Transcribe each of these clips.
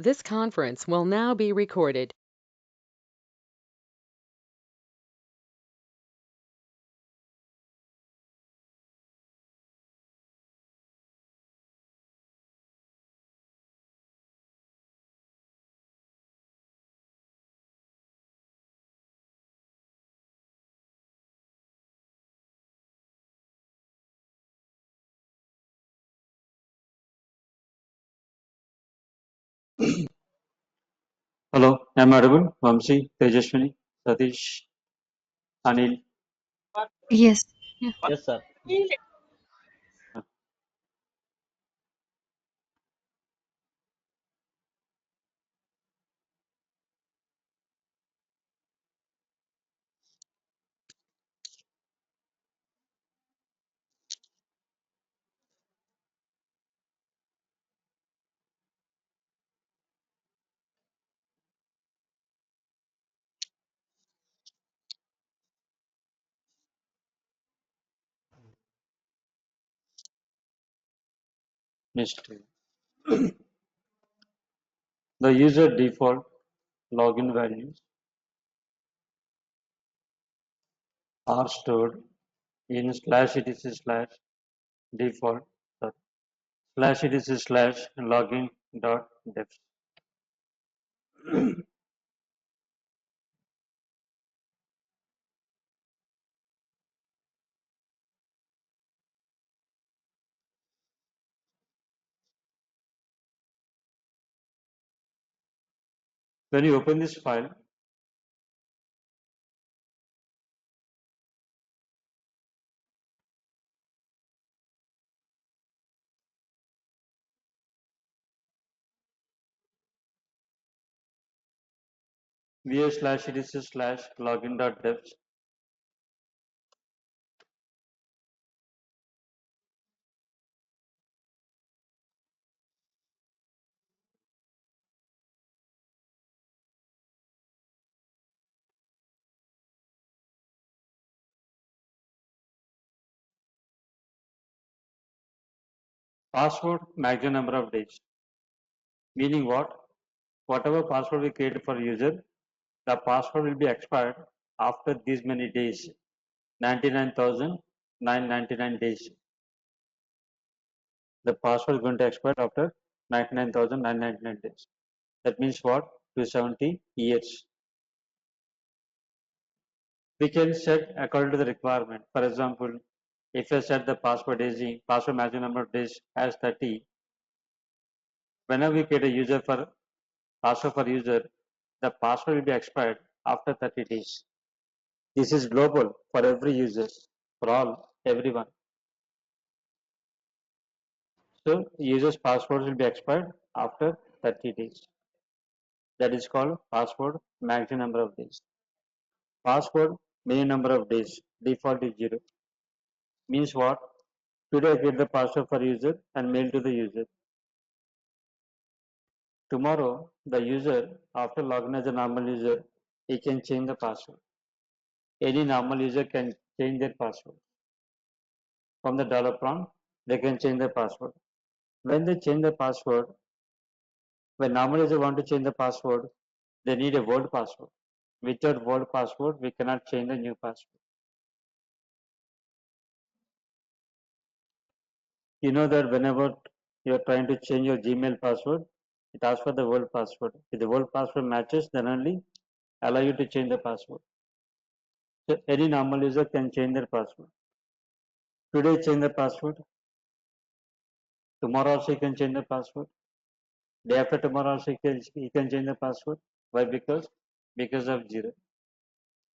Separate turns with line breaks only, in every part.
This conference will now be recorded.
Hello, am I audible? Vamsi, Tejaswini, Satish, Anil.
Yes. Yeah.
Yes, sir.
Next, the user default login values are stored in slash etc slash default slash etc slash login dot def. When you open this file, va slash etc slash login dot def, password maximum number of days. Meaning what? Whatever password we create for user, the password will be expired after these many days. 99,999 days. The password is going to expire after 99,999 days. That means what? 270 years. We can set according to the requirement. For example, if I set the password maximum number of days as 30, whenever we create a password for user, the password will be expired after 30 days. This is global for every user, for everyone. So user's password will be expired after 30 days. That is called password maximum number of days. Password minimum number of days. Default is 0. Means what? Today I get the password for user and mail to the user. Tomorrow the user, after logging as a normal user, he can change the password. Any normal user can change their password. From the dollar prompt, they can change their password. When they change the password, when normal user want to change the password, they need a world password. Without world password, we cannot change the new password. You know that whenever you are trying to change your Gmail password, it asks for the world password. If the world password matches, then only allow you to change the password. So any normal user can change their password. Today change the password. Tomorrow also you can change the password. Day after tomorrow also you can change the password. Why? Because of 0.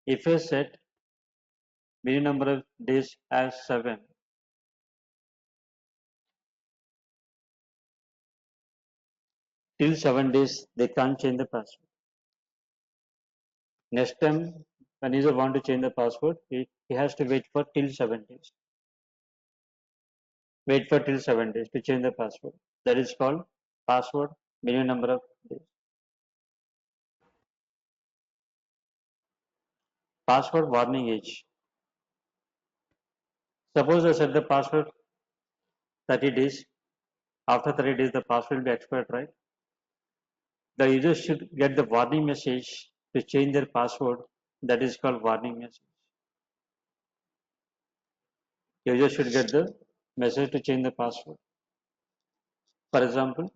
If I set minimum number of days as 7, till 7 days they can't change the password. Next time when user want to change the password, he has to wait for till 7 days. Wait for till 7 days to change the password. That is called password minimum number of days. Password warning age. Suppose I set the password 30 days. After 30 days, the password will be expired, right? The user should get the warning message to change their password. That is called warning message. User should get the message to change the password. For example,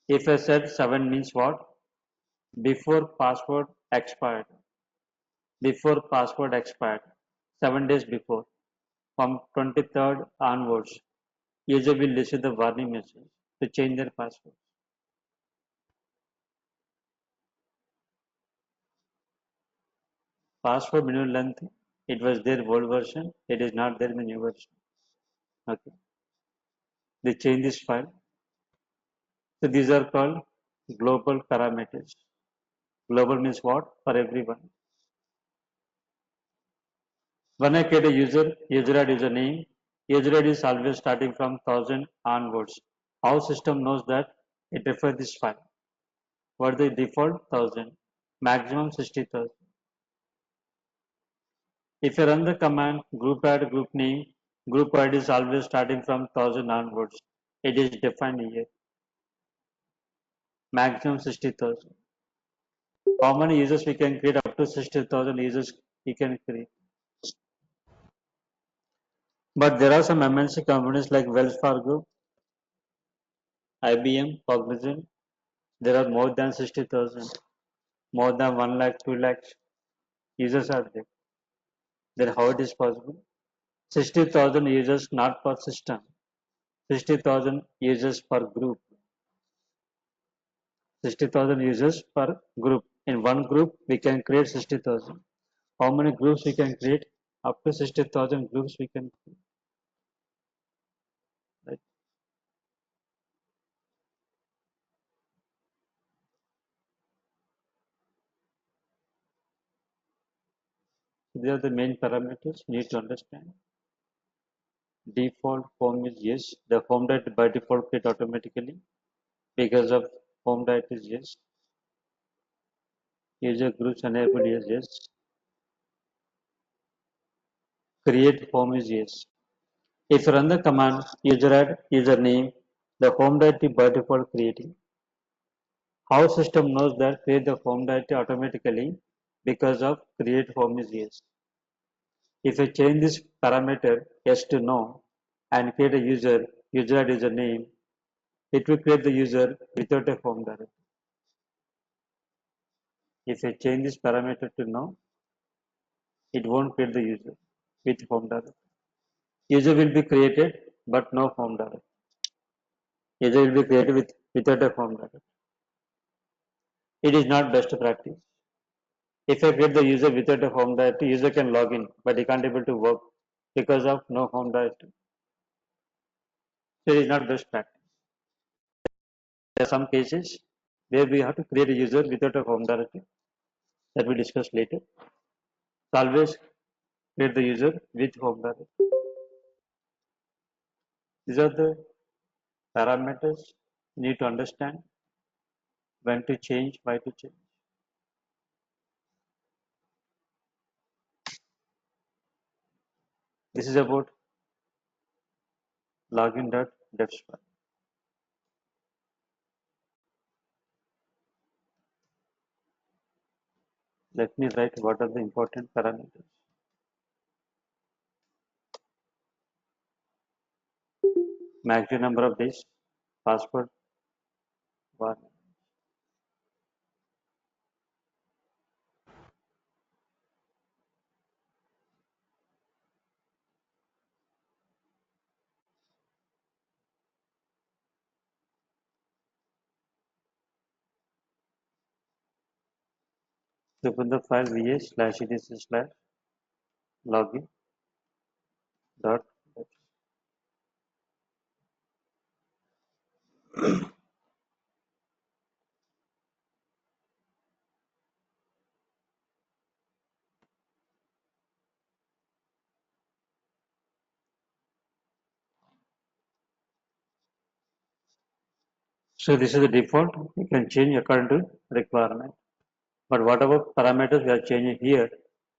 if I said 7 means what? Before password expired. Before password expired. 7 days before. From 23rd onwards, user will receive the warning message to change their password. Password minimum length, it was their old version, it is not there in the new version. Okay. They change this file. So these are called global parameters. Global means what? For everyone. When I create a user ID is a name. User ID is always starting from 1000 onwards. How system knows that? It refers this file. What the default 1000, maximum 60,000. If you run the command group add group name, group ID is always starting from 1000 onwards. It is defined here. Maximum 60,000. How many users we can create? Up to 60,000 users we can create. But there are some MNC companies like Wells Fargo, IBM, Cognizant. There are more than 60,000, more than 1 lakh, 2 lakhs users are there. Then how it is possible? 60,000 users not per system, 60,000 users per group. 60,000 users per group. In one group, we can create 60,000. How many groups we can create? Up to 60,000 groups we can create. Right? These are the main parameters you need to understand. Default home is yes. The home directory by default create automatically because of home directory is yes. User groups enabled is yes. Create home is yes. If you run the command user add username, the home directory by default creating. How system knows that create the home directory automatically because of create home is yes. If I change this parameter yes to no and create a user add username, it will create the user without a home directory. If I change this parameter to no, it won't create the user with home directory. User will be created but no home directory. User will be created without a home directory. It is not best practice. If I create the user without a home directory, user can log in, but he can't able to work because of no home directory. So it is not best practice. There are some cases where we have to create a user without a home directory that we discuss later. So always create the user with home directory. These are the parameters you need to understand when to change, why to change. This is about login.devs. Let me write what are the important parameters. Maximum number of days, password, one. So open the file va/etc/login dot. So this is the default. You can change according to requirement. But whatever parameters we are changing here,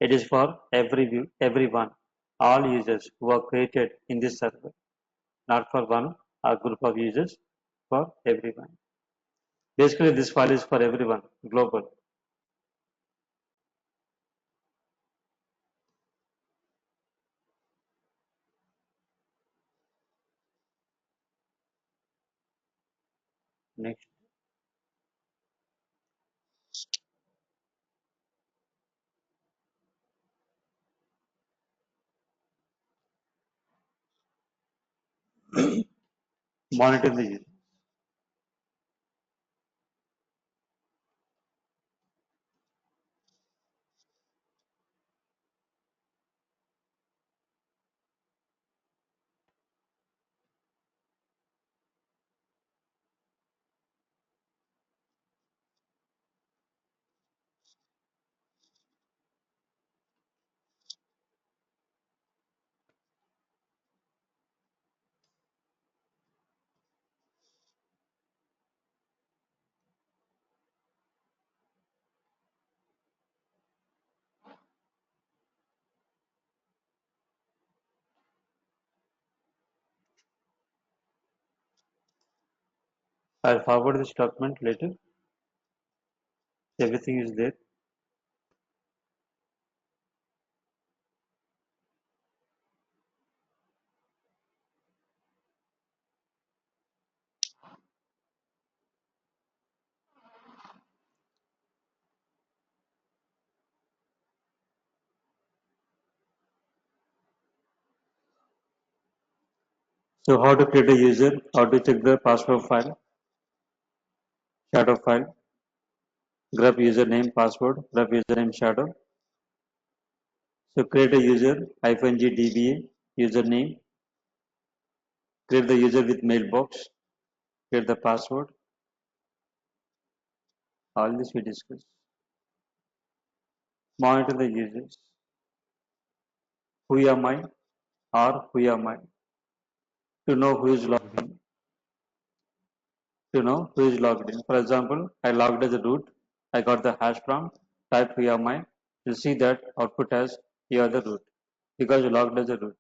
it is for everyone, all users who are created in this server, not for one or group of users, for everyone. Basically, this file is for everyone, global. Next, monitor the user. I'll forward this document later. Everything is there. So how to create a user, how to check the password file, shadow file, grab username, password, grab username shadow. So create a user, -g dba, username, create the user with mailbox, create the password, all this we discussed. Monitor the users, who am I or who am I, to know who is logged in, to know who is logged in. For example, I logged as a root, I got the hash prompt, type who am I, you'll see that output as you are the root, because you logged as a root.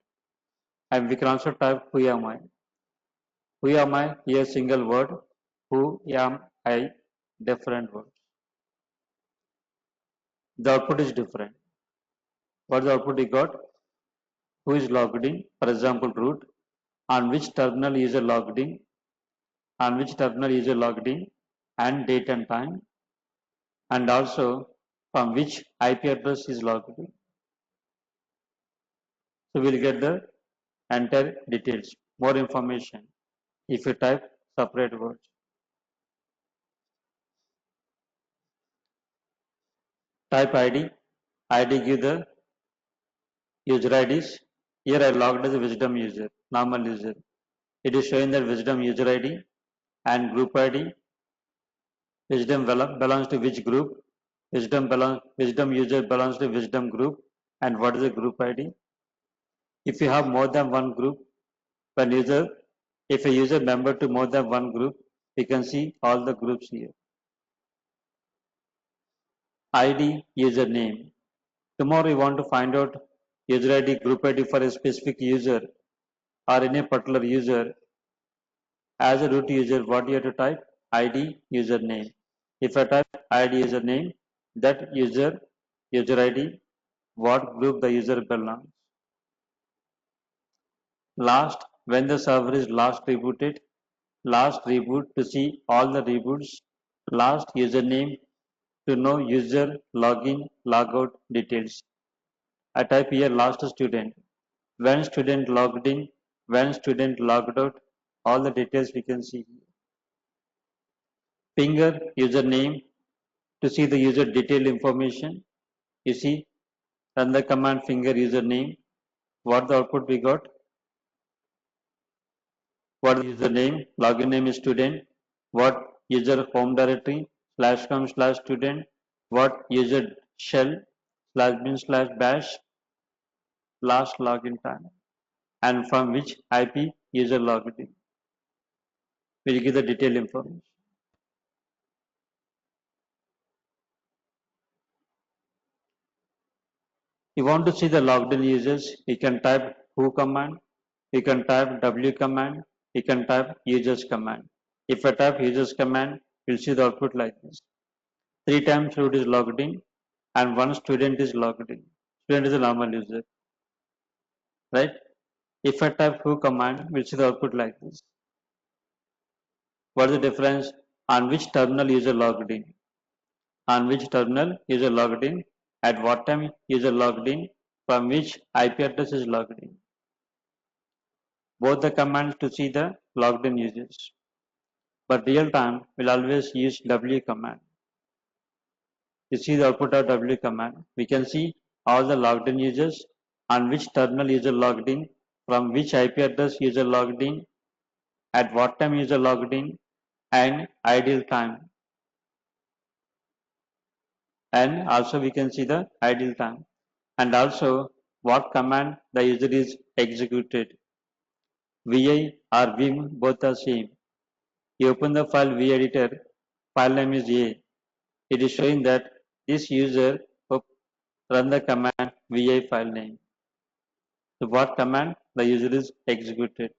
And we can also type who am I. Who am I? Here single word. Who am I? Different words. The output is different. What the output you got? Who is logged in? For example, root. On which terminal user logged in? On which terminal user logged in? And date and time. And also from which IP address is logged in. So we'll get the entire details. More information if you type separate words. Type ID. ID give the user IDs. Here I logged as a wisdom user, normal user. It is showing that wisdom user ID and group ID. Wisdom belongs to which group? Wisdom user belongs to wisdom group. And what is the group ID? If you have more than one group, if a user member to more than one group, you can see all the groups here. ID username. Tomorrow you want to find out user ID, group ID for a specific user or any particular user. As a root user, what you have to type? ID username. If I type ID username, that user ID, what group the user belongs. Last, when the server is last rebooted, last reboot to see all the reboots, last username to know user login, logout details. I type here last student. When student logged in, when student logged out, all the details we can see here. Finger username to see the user detailed information. You see, run the command finger username. What the output we got? What is the name? Login name is student. What user home directory? /com/student. What user shell? /bin/bash. Last login time. And from which IP user logged in. We'll give the detailed information. You want to see the logged in users, you can type who command, you can type w command, you can type users command. If I type users command, we'll see the output like this. 3 times root is logged in and one student is logged in. Student is a normal user, right? If I type who command, we'll see the output like this. What is the difference? On which terminal user logged in? On which terminal user logged in? At what time user logged in? From which IP address is logged in? Both the commands to see the logged in users. But real time will always use W command. You see the output of W command. We can see all the logged in users, on which terminal user logged in, from which IP address user logged in, at what time user logged in, and ideal time. And also we can see the ideal time. And also what command the user is executed. VI or Vim both are same. You open the file vEditor, file name is A. It is showing that this user run the command vi file name. So what command the user is executed.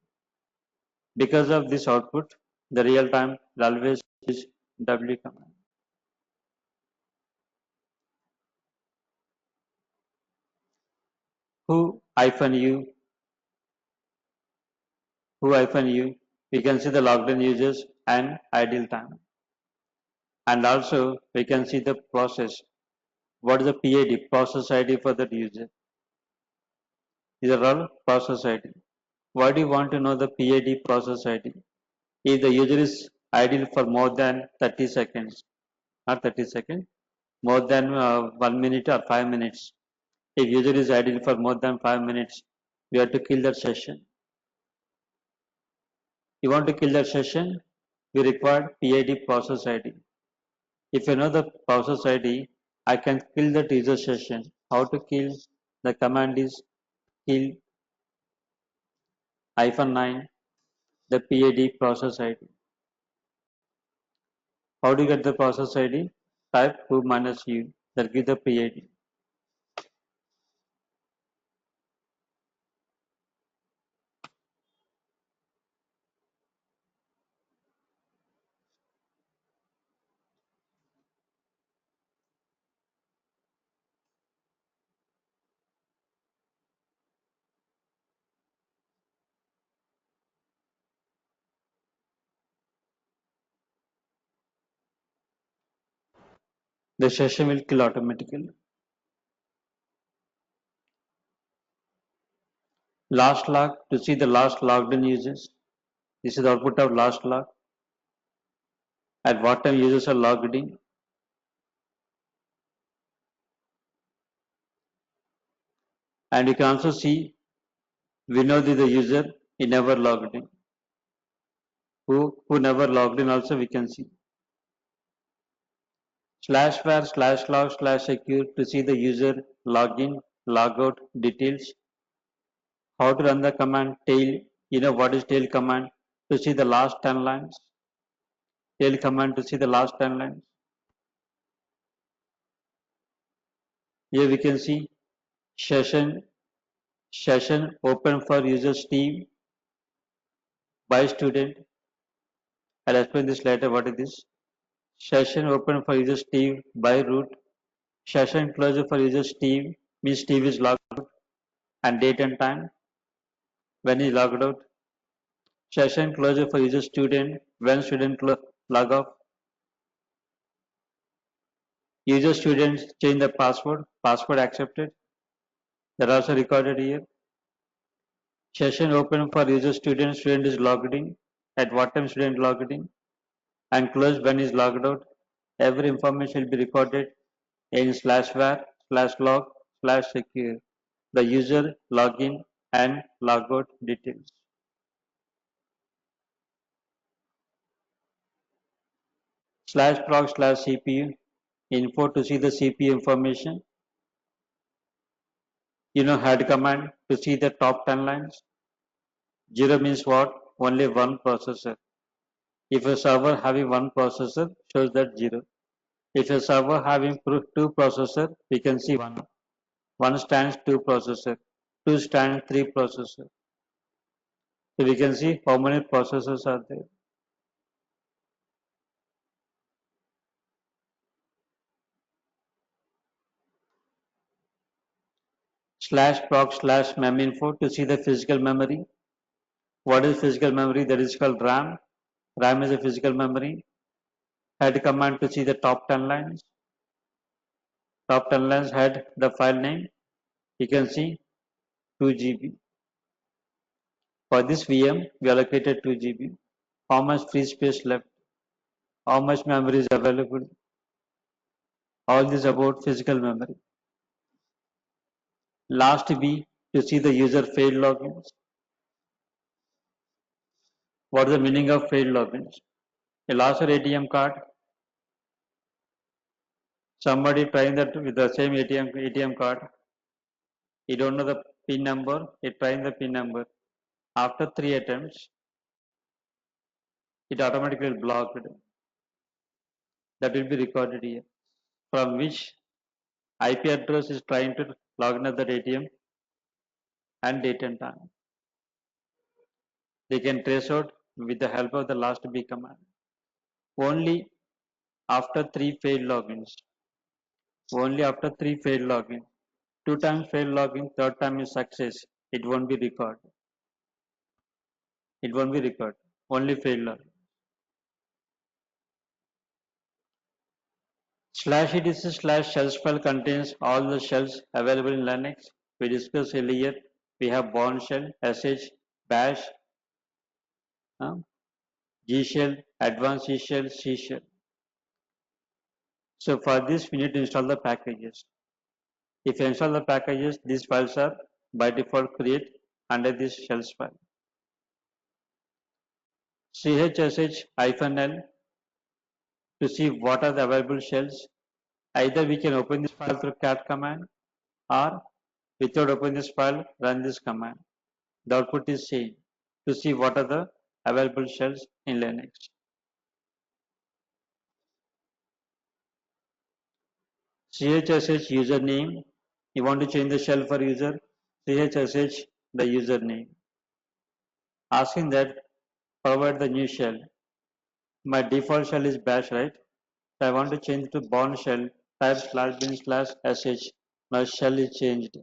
Because of this output, the real time will always use W command. Who hyphen u, we can see the logged in users and ideal time. And also we can see the process. What is the PID, process ID for that user? These are all process ID. Why do you want to know the PID process ID? If the user is idle for more than 30 seconds, not 30 seconds, more than 1 minute or 5 minutes. If user is idle for more than 5 minutes, we have to kill that session. You want to kill that session, we require PID process ID. If you know the process ID, I can kill that user session. How to kill? The command is kill -9 the PID process ID. How do you get the process ID? Type who minus u, that gives the PID. The session will kill automatically. Last log to see the last logged in users. This is the output of last log. At what time users are logged in. And you can also see Vinod is the user, he never logged in. Who never logged in also we can see. /var /log/secure to see the user login, logout details. How to run the command tail. You know what is tail command? To see the last 10 lines. Tail command to see the last 10 lines. Here we can see session open for user Steve by student. I'll explain this later. What is this? Session open for user Steve by root. Session closed for user Steve means Steve is logged out and date and time when he logged out. Session closed for user student when student log off. User students change the password accepted. That also recorded here. Session open for user student is logged in. At what time student logged in and closed when is logged out. Every information will be recorded in /var/log/secure. The user login and logout details. /proc/cpu info to see the CPU information. You know head command to see the top 10 lines. 0 means what? Only one processor. If a server having one processor, shows that 0. If a server having two processor, we can see 1. 1 stands 2 processor. 2 stands 3 processor. So we can see how many processors are there. /proc/meminfo to see the physical memory. What is physical memory? That is called RAM. RAM is a physical memory. Head command to see the top 10 lines. Top 10 lines had the file name. You can see 2 GB. For this VM, we allocated 2 GB. How much free space left? How much memory is available? All this about physical memory. Last B to see the user failed logins. What is the meaning of failed logins? You lost your ATM card. Somebody trying that with the same ATM card. You don't know the PIN number. You trying the PIN number. After 3 attempts, it automatically blocked. That will be recorded here. From which IP address is trying to log in at that ATM and date and time. They can trace out with the help of the last B command. Only after 3 failed logins. Only after 3 failed login. 2 times failed login, third time is success. It won't be recorded. It won't be recorded. Only failed login. /etc/shells file contains all the shells available in Linux. We discussed earlier. We have Bourne shell, sh, bash, G shell, advanced C shell, C shell. So for this, we need to install the packages. If you install the packages, these files are by default created under this shells file. chsh-l to see what are the available shells. Either we can open this file through cat command or without opening this file, run this command. The output is same to see what are the available shells in Linux. chsh username. You want to change the shell for user. chsh the username. Asking that provide the new shell. My default shell is bash, right? So I want to change to Bourne shell. Type /bin/sh. My shell is changed.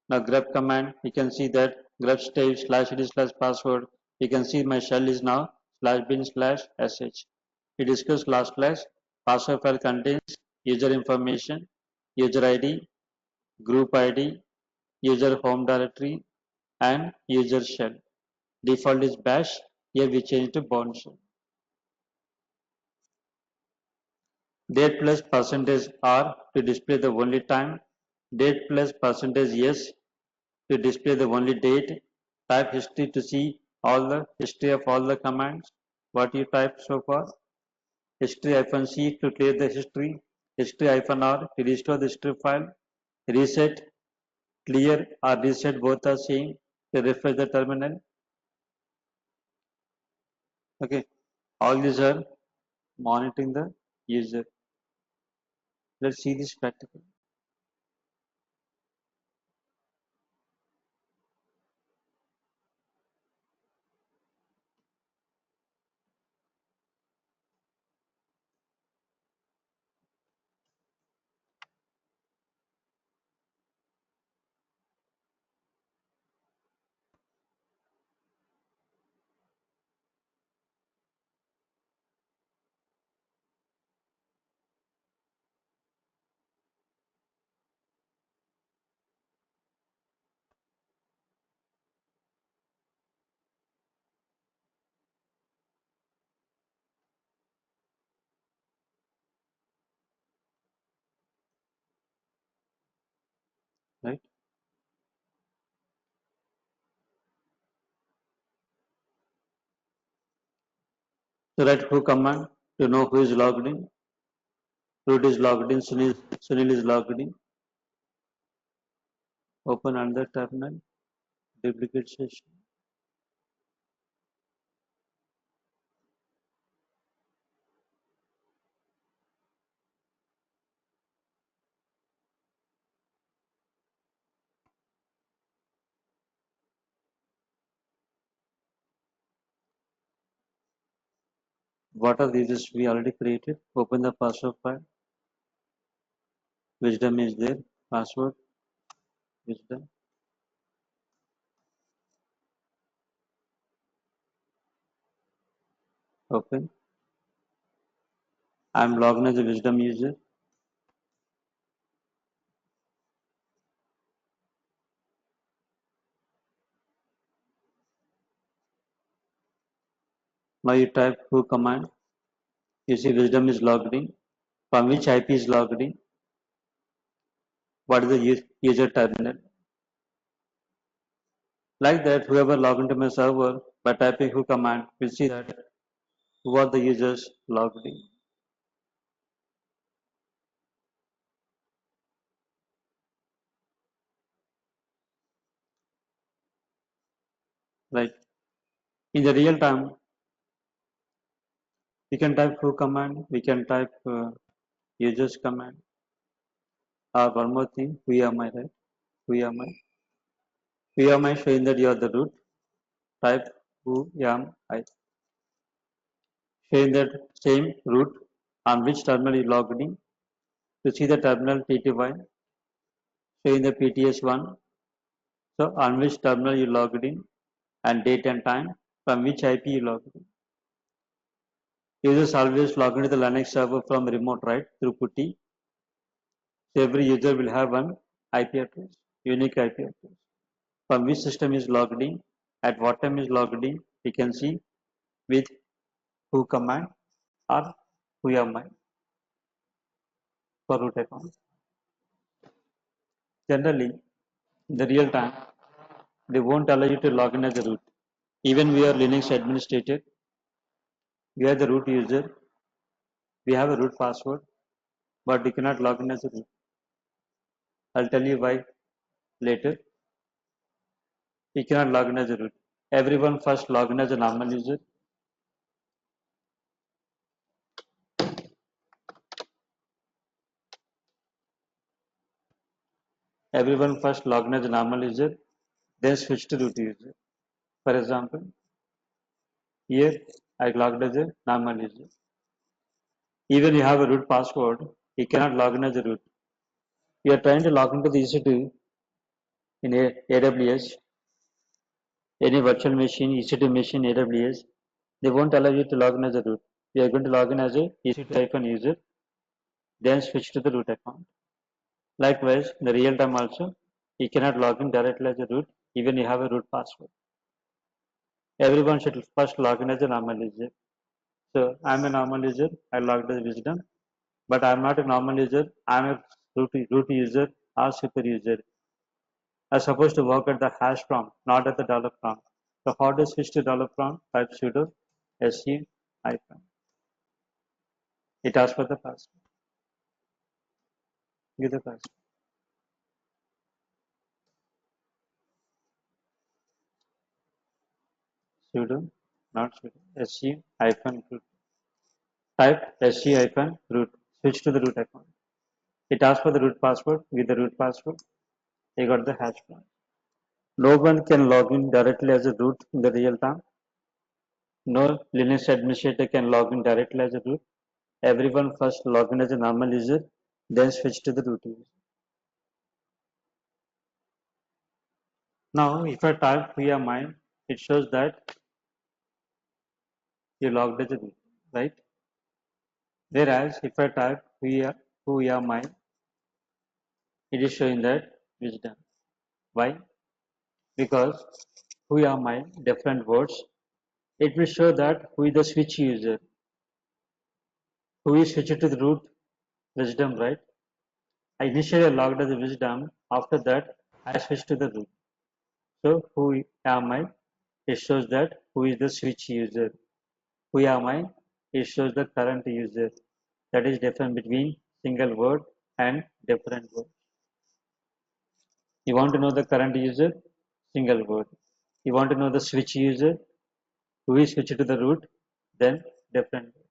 Now grep command, you can see that grep state /id/password. You can see my shell is now /bin/sh. We discussed last class. Password file contains user information, user ID, group ID, user home directory, and user shell. Default is bash. Here we change to Bourne shell. Date plus %R to display the only time. Date plus %yes to display the only date. Type history to see all the history of all the commands. What you typed so far. History-C to clear the history. History-R to restore the history file. Reset, clear or reset both are same to refresh the terminal. Okay, all these are monitoring the user. Let's see this practical. Right? So write who command to know who is logged in. Root is logged in, Sunil is logged in. Open another terminal, duplicate session. What are these we already created? Open the password file. Wisdom is there, password. Wisdom. Open. I'm logged in as a Wisdom user. Now you type who command. You see Wisdom is logged in. From which IP is logged in? What is the user terminal? Like that, whoever log into my server by typing who command will see that who are the users logged in. Right. In the real time, we can type who command, we can type users command, or one more thing, who am I, right? Who am I? Who am I showing that you are the root? Type who am I. Showing that same root on which terminal you logged in. To see the terminal TTY, showing the PTS1. So on which terminal you logged in and date and time, from which IP you logged in. Users always log into the Linux server from remote, right, through PuTTY. So every user will have one IP address, unique IP address. From which system is logged in, at what time is logged in, we can see with who command or who am I for root account. Generally, in the real time, they won't allow you to log in as a root. Even we are Linux administrator, we are the root user, we have a root password, but we cannot log in as a root. I'll tell you why later. We cannot log in as a root. Everyone first log in as a normal user. Everyone first log in as a normal user, then switch to root user. For example, here I logged as a normal user. Even you have a root password, you cannot log in as a root. You are trying to log into the EC2 in AWS, any virtual machine, EC2 machine, AWS, they won't allow you to log in as a root. You are going to log in as a EC2 user, then switch to the root account. Likewise, in the real time also, you cannot log in directly as a root, even you have a root password. Everyone should first log in as a normal user. So I'm a normal user, I logged as Wisdom, but I'm not a normal user, I'm a root user or super user. I'm supposed to work at the hash prompt, not at the dollar prompt. So how to switch to dollar prompt? Type sudo su hyphen. It asks for the password. Give the password. Sudo, not sudo, su hyphen root. Type su hyphen root. Switch to the root account. It asks for the root password. Give the root password. You got the hash prompt. No one can log in directly as a root in the real time. No Linux administrator can log in directly as a root. Everyone first log in as a normal user, then switch to the root user. Now, if I type via mine, it shows that you logged as a root, right? Whereas if I type via mine, it is showing that Wisdom. Why? Because who are my different words, it will show that who is the switch user, who is switched to the root Wisdom, right? I initially logged as a Wisdom, after that I switched to the root. So who am I? It shows that who is the switch user. Who am I? It shows the current user. That is different between single word and different word. You want to know the current user? Single word. You want to know the switch user? Who is switched to the root? Then different word.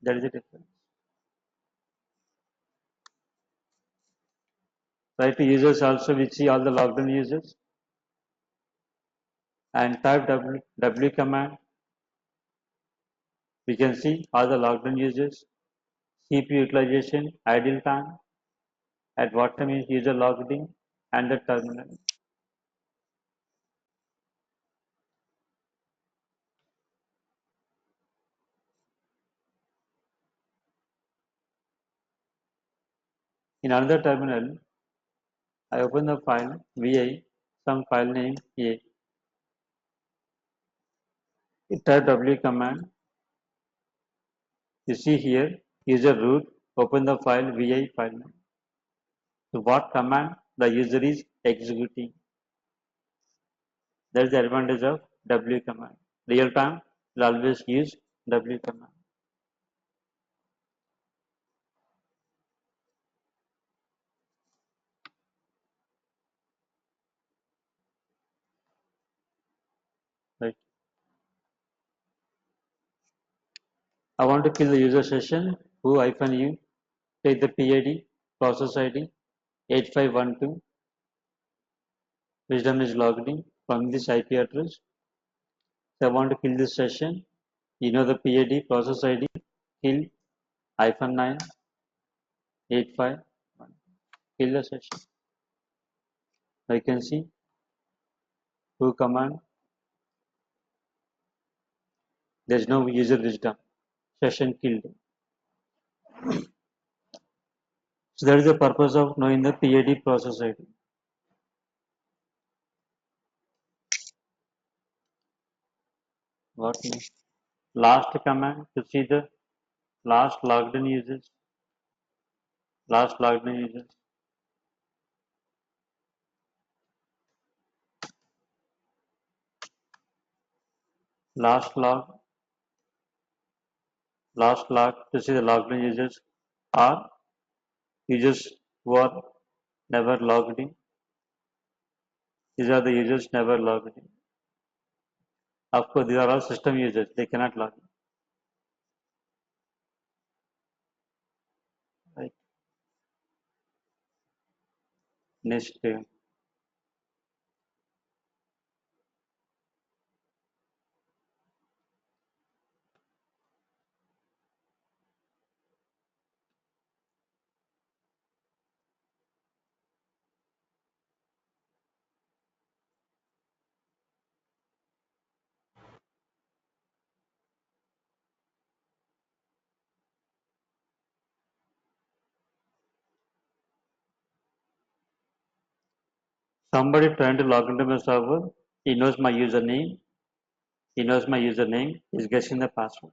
That is the difference. Right, users also we see all the logged in users and type w command. We can see all the logged in users, CPU utilization, idle time, At what time is user logged in and the terminal. In another terminal, I open the file vi, some file name a. Type w command. You see here, user root, open the file vi file name. So what command the user is executing. That is the advantage of w command. Real time, will always use w command. Right. I want to kill the user session who-u, take the PID, process ID 8512, wisdom is logged in from this IP address. So I want to kill this session. You know the PID, process ID, kill -9 851. Kill the session. Now you can see who command. There is no user wisdom. Session killed. So that is the purpose of knowing the PID process ID. What next? Last command to see the last logged in users. Last logged in users. Last log. Last log to see the logged in users are users who are never logged in. These are the users never logged in. Of course, these are all system users. They cannot log in. Right. Next. Somebody trying to log into my server. He knows my username. He knows my username. He's guessing the password.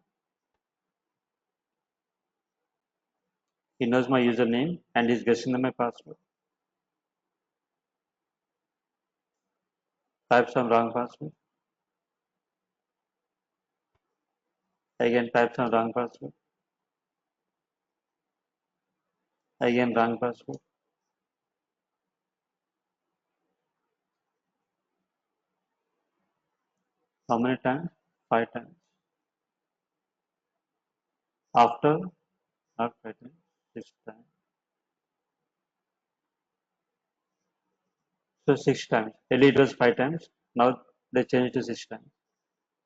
He knows my username and he's guessing my password. Type some wrong password. Again, type some wrong password. Again, wrong password. How many times? 5 times. After, not 5 times, 6 times. So 6 times. Earlier it was 5 times. Now they changed to 6 times.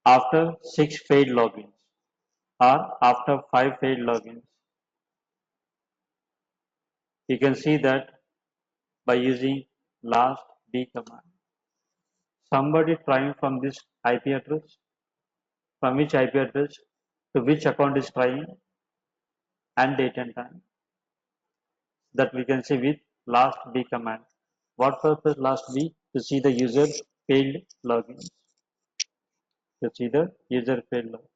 After 6 failed logins or after 5 failed logins, you can see that by using last B command. Somebody trying from this IP address, from which IP address to which account is trying, and date and time. That we can see with last B command. What purpose last B? To see the user failed login. To see the user failed login.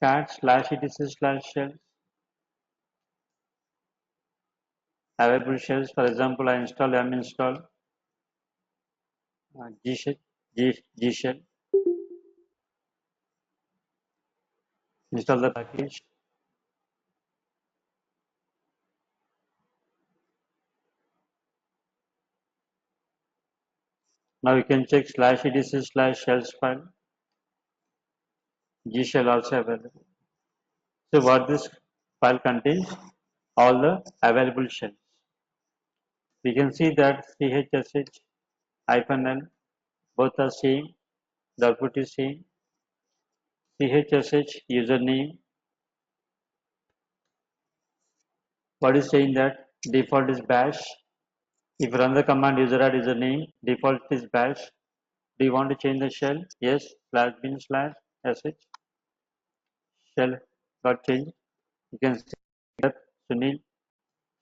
Cat /etc/shells. Available shells. For example, I install uninstall G shell. G shell. Install the package. Now you can check /etc/shells file. G shell also available. So what this file contains? All the available shells. We can see that chsh -l both are same. The output is same. chsh username What is saying that default is bash. If you run the command user add username, default is bash. Do you want to change the shell? Yes, /bin/sh shell got changed. You can see that Sunil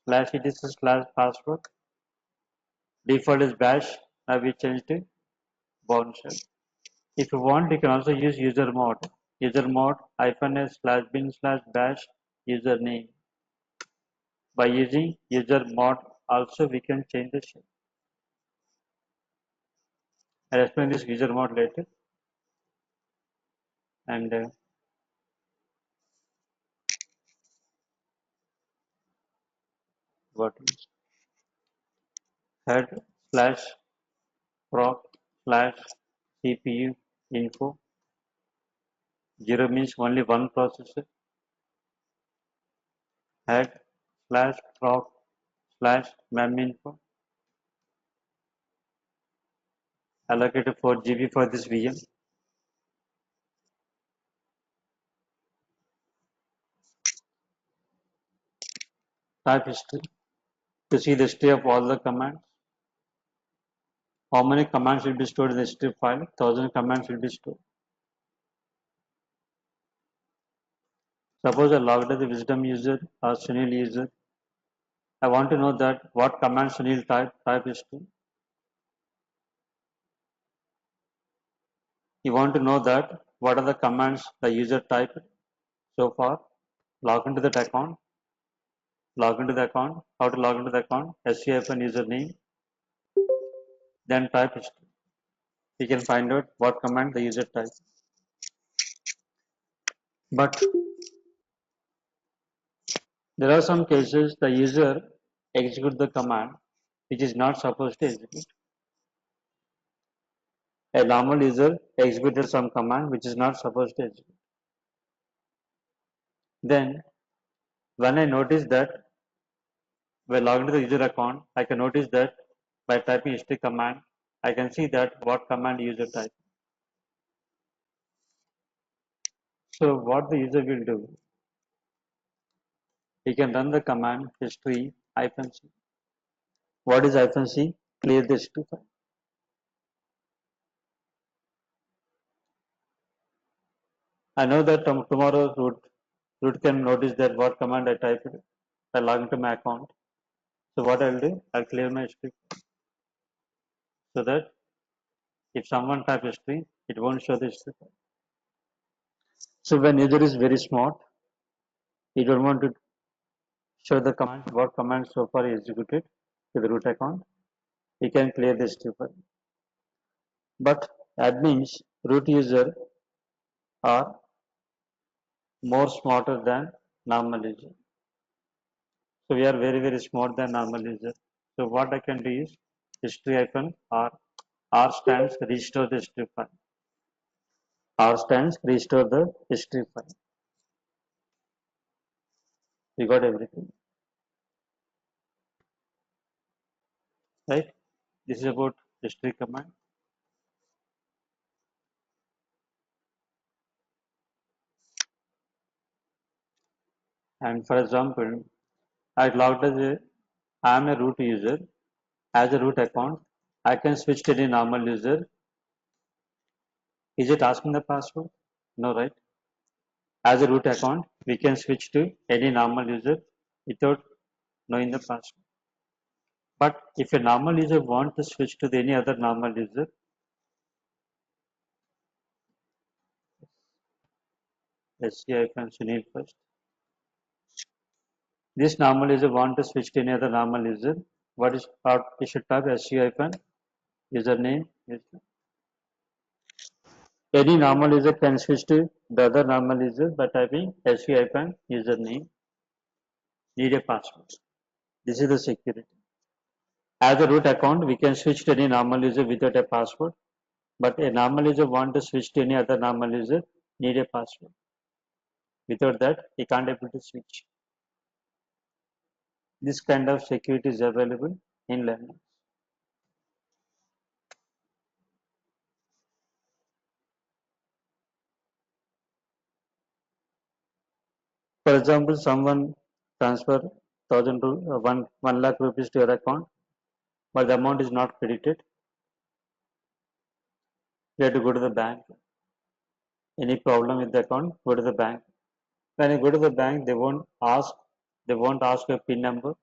/etc/password. Default is bash. Now we change to bourne shell. If you want, you can also use user mod. User mod -s/bin/bash username. By using user mod, also we can change the shell. I'll explain this user mod later. And what is head /proc/cpu info. 0 means only one processor. Head /proc/meminfo. Allocated 4 GB for this VM. Type history to see the history of all the commands. How many commands will be stored in the history file? 1000 commands will be stored. Suppose I logged as a wisdom user or Sunil user. I want to know that what command Sunil type history. You want to know that what are the commands the user typed so far. Log into that account. Log into the account. How to log into the account? SC-username. Then type history. You can find out what command the user typed. But there are some cases the user executes the command which is not supposed to execute. A normal user executed some command which is not supposed to execute. Then when I notice that when I log into the user account, I can notice that by typing history command, I can see that what command user typed. So what the user will do, he can run the command history -c. What is -c? Clear the history file. I know that tomorrow root can notice that what command I typed. I log into my account. So what I'll do, I'll clear my history so that if someone type history, it won't show the history file. So when user is very smart, he don't want to show the command, what command so far executed to the root account, he can clear the history file. But admins, root user are more smarter than normal user. So we are very smart than normal user. So what I can do is history-r. R stands restore the history file. R stands restore the history file. We got everything. Right? This is about history command. And for example, I logged as I am a root user. As a root account, I can switch to any normal user. Is it asking the password? No, right? As a root account, we can switch to any normal user without knowing the password. But if a normal user wants to switch to any other normal user, let's see, I can Sunil first. This normal user want to switch to any other normal user. What is we should type username. Any normal user can switch to the other normal user by typing username. Need a password. This is the security. As a root account, we can switch to any normal user without a password. But a normal user want to switch to any other normal user, need a password. Without that, he can't able to switch. This kind of security is available in Linux. For example, someone transfer 1 lakh rupees to your account, but the amount is not credited. You have to go to the bank. Any problem with the account, go to the bank. When you go to the bank, they won't ask your PIN number.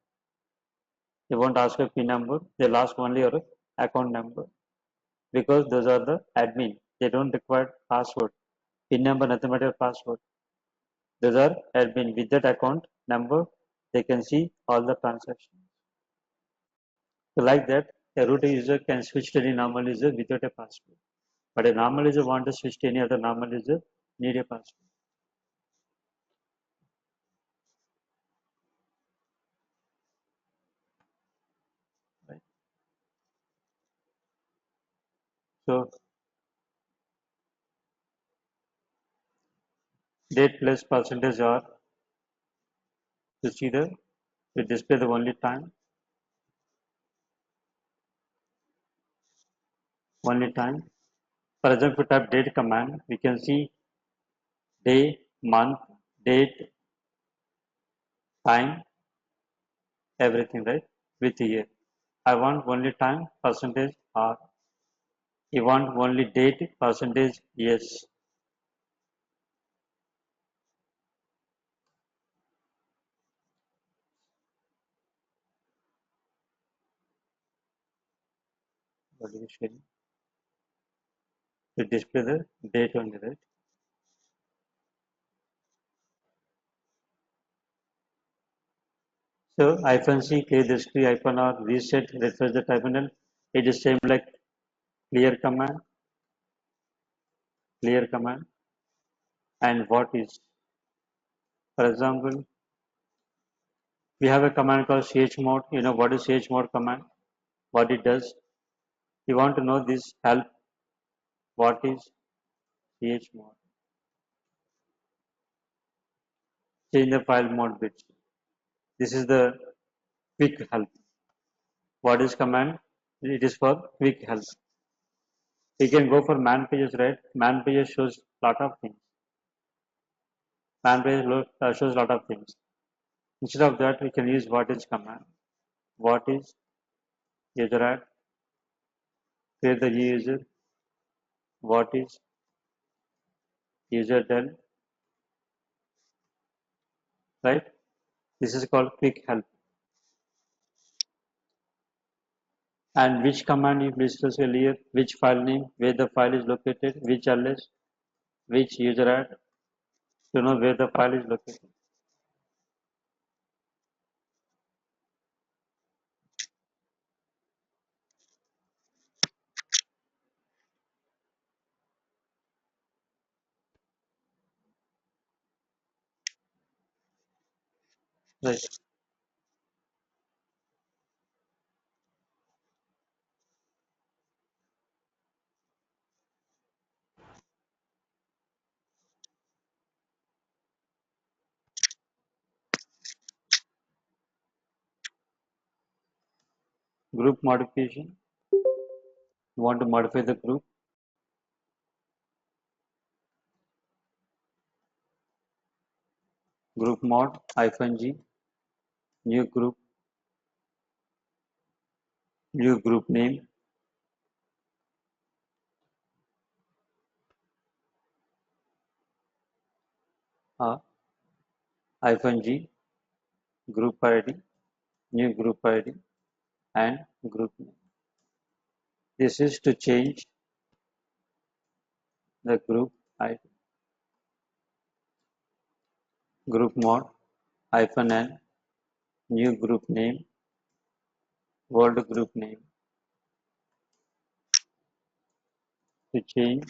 They won't ask your PIN number. They'll ask only your account number, because those are the admin. They don't require password. PIN number, nothing but your password. Those are admin. With that account number, they can see all the transactions. So like that, a root user can switch to any normal user without a password. But a normal user want to switch to any other normal user, need a password. Right? So date plus percentage R, you see the we display the only time. Only time. For example, if we type date command, we can see day, month, date, time, everything, right? With year. I want only time, percentage R. You want only date, percentage, yes. What is showing? To display the date only, right? So -C, clear the screen, -R, reset, refresh the terminal. It is same like clear command, and what is. For example, we have a command called chmod. You know what is chmod command? What it does? You want to know this help? What is chmod? Change the file mode bits. This is the quick help. What is command? It is for quick help. You can go for man pages, right? Man pages shows lot of things. Man pages shows lot of things. Instead of that, we can use what is command. What is user add? Create the new user. What is user del? Right? This is called quick help. And which command you discussed earlier? Which file name? Where the file is located? Which ls? Which user add? To know where the file is located. Right. Group modification. You want to modify the group. Group mod -G. New group name. -G. Group ID. New group ID and group name. This is to change the group ID. Group mod -N. New group name. World group name. To change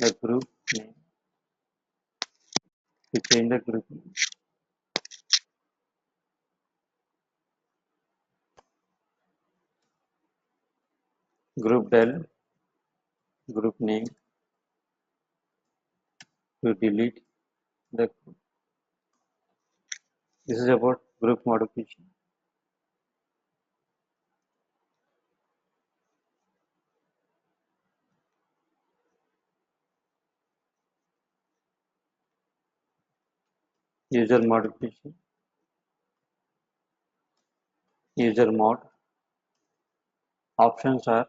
the group name. To change the group name. Group del. Group name. To delete the group. This is about group modification. User modification. user mode. Options are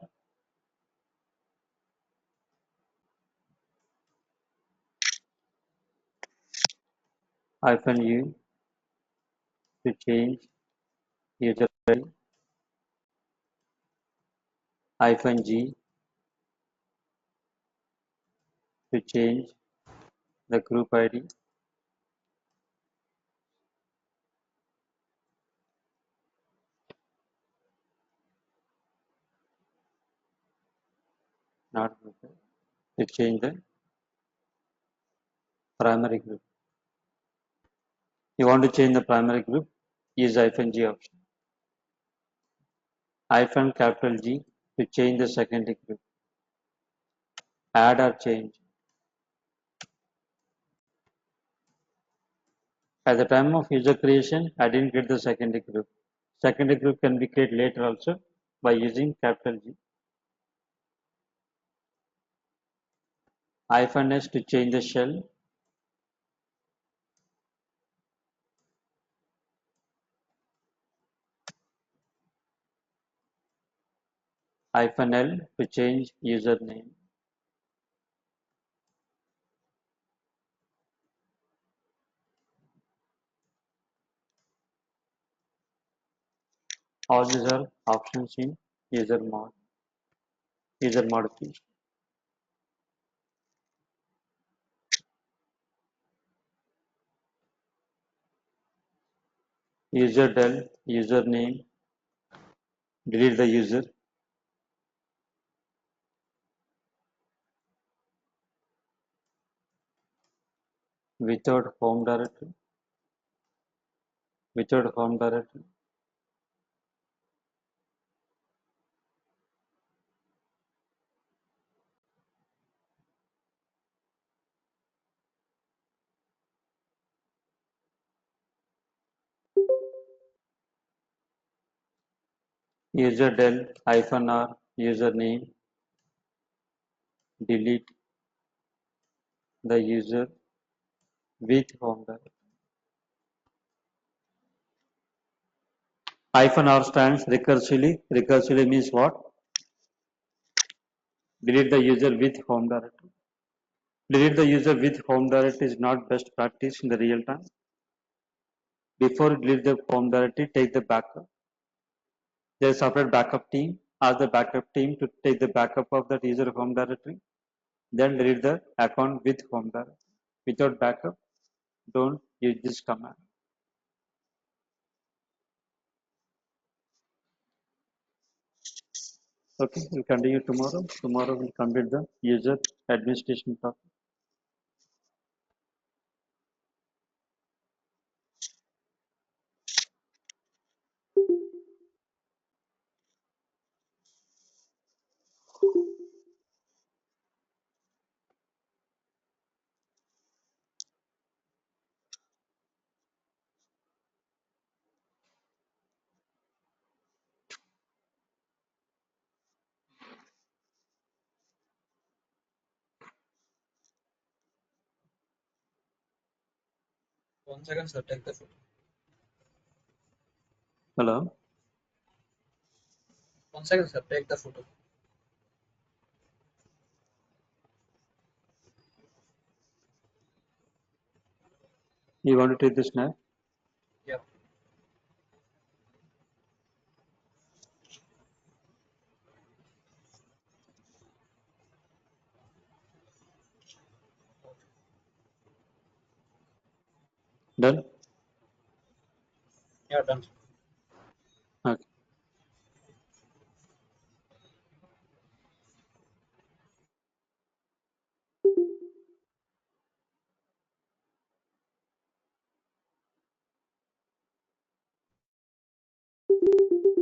-U to change user ID, -G to change the group ID, not group ID, to change the primary group. You want to change the primary group, use -G option. -G to change the secondary group. Add or change. At the time of user creation, I didn't get the secondary group. Secondary group can be created later also by using G. -S to change the shell. -L to change username. All these are options in user mode, user modification. User del, username, delete the user. Without home directory, without home directory. User del -R username, delete the user with home directory. -R stands recursively. Recursively means what? Delete the user with home directory. Delete the user with home directory is not best practice in the real time. Before you delete the home directory, take the backup. There is a separate backup team. Ask the backup team to take the backup of that user home directory. Then delete the account with home directory. Without backup, don't use this command. Okay, we'll continue tomorrow. Tomorrow we'll complete the user administration topic.
One second, sir. Take the photo.
Hello.
1 second, sir. Take the photo.
You want to take the snap?
Yeah.
Done?
Yeah, done.